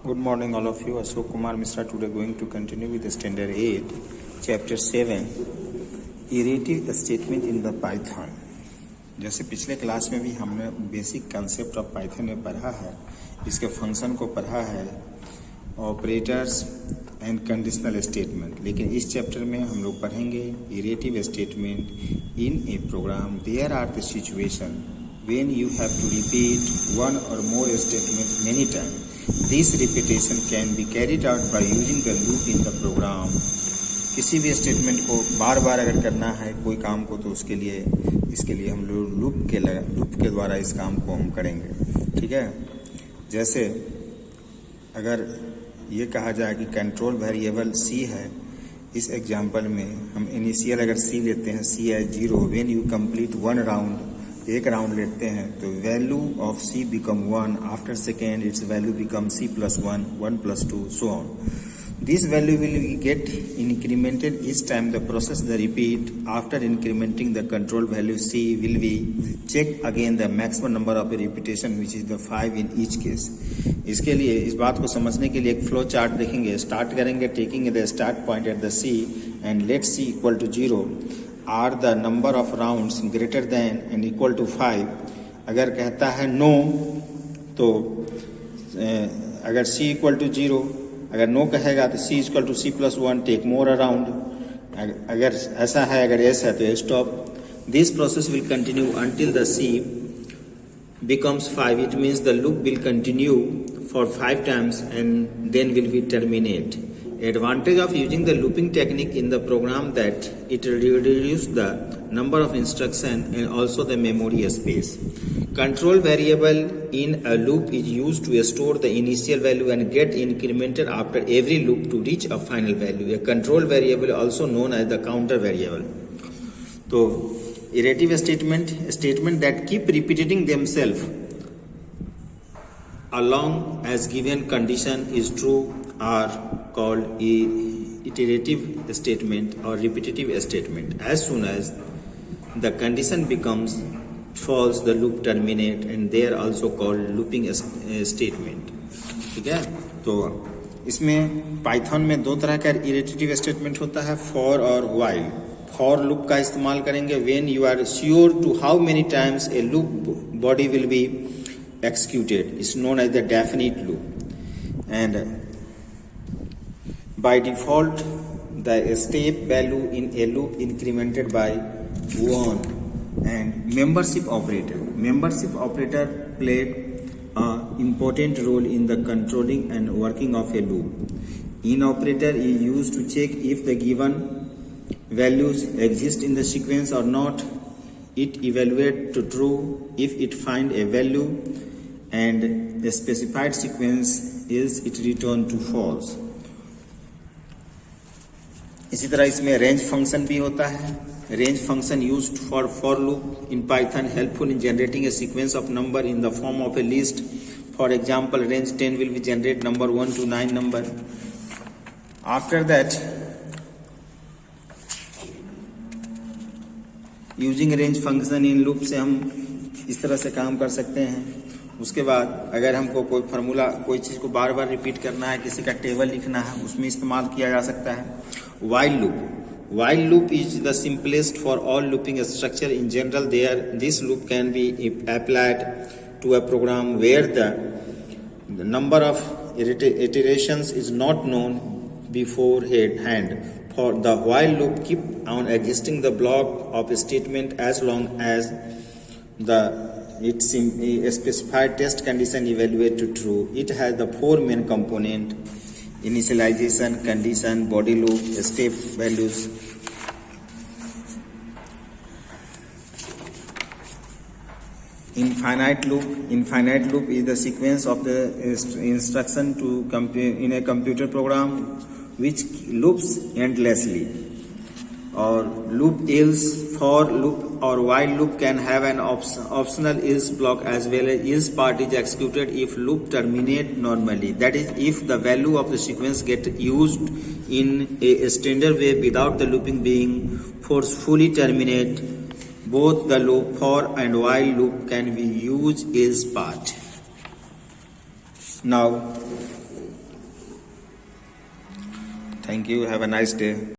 Good morning all of you. Ashok Kumar Mishra today going to continue with Standard 8, Chapter 7, Iterative Statement in the Python. जैसे पिछले class में भी हमने basic concept of Python में पढ़ा है, इसके फंक्शन को पढ़ा है, ऑपरेटर्स एंड कंडीशनल स्टेटमेंट। लेकिन इस चैप्टर में हम लोग पढ़ेंगे iterative statement in a program. There are the situation when you have to repeat one or more statement many times. This repetition can be carried out by using the loop in the program. किसी भी statement को बार बार अगर करना है कोई काम को, तो इसके लिए हम लोग लूप के द्वारा इस काम को हम करेंगे। ठीक है, जैसे अगर ये कहा जाए कि कंट्रोल वेरिएबल सी है, इस एग्जांपल में हम इनिशियल अगर सी लेते हैं, सी है 0, when you complete one round, एक राउंड लेते हैं तो value of C become 1, after second its value become C plus 1, 1 plus 2, so on. This value will get incremented each time the process the repeat. After incrementing the control value C will be check again the maximum number of repetition which is the 5 in each case. इसके लिए, इस बात को समझने के लिए एक flow chart देखेंगे। स्टार्ट करेंगे taking the start point at the C and let C equal to 0 are the number of rounds greater than and equal to 5। अगर कहता है नो, तो अगर सी इक्वल टू 0, अगर नो कहेगा तो C equal to C plus 1, take more around. अगर ऐसा है, अगर एस है तो stop. This process will continue until the C becomes 5. It means the loop will continue for 5 times and then will be terminate. Advantage of using the looping technique in the program that it reduces the number of instruction and also the memory space. Control variable in a loop is used to store the initial value and get incremented after every loop to reach a final value. A control variable also known as the counter variable. तो iterative statement that keep repeating themselves along as given condition is true are called iterative statement or repetitive statement. As soon as the condition becomes false, the loop terminate and they are also called looping statement. ठीक है, तो इसमें Python में दो तरह का iterative statement होता है, for और while। फॉर लूप का इस्तेमाल करेंगे when you are sure to how many times a loop body will be executed, it's known as the definite loop. And by default the step value in a loop incremented by 1। And membership operator played a important role in the controlling and working of a loop. In operator is used to check if the given values exist in the sequence or not. It evaluate to true if it find a value and the specified sequence is it return to false. इसी तरह इसमें range function भी होता है। Range function used for loop in Python helpful in generating a sequence of number in the form of a list. For example, range 10 will be generate number 1 to 9 number. After that, using range function in loop से हम इस तरह से काम कर सकते हैं। उसके बाद अगर हमको कोई फार्मूला, कोई चीज़ को बार बार रिपीट करना है, किसी का टेबल लिखना है, उसमें इस्तेमाल किया जा सकता है। While loop is the simplest for all looping structure in general. This loop can be applied to a program where the number of iterations is not known beforehand. For the while loop keep on existing the block of a statement as long as its specified test condition evaluate to true. It has the 4 main component: initialization, condition, body loop, step values. Infinite loop is the sequence of the instruction in a computer program which loops endlessly. Or loop else, for loop or while loop can have an optional else block as well as else part is executed if loop terminate normally. That is, if the value of the sequence get used in a standard way without the looping being forcefully terminate. Both the loop for and while loop can be used else part. Now Thank you. Have a nice day.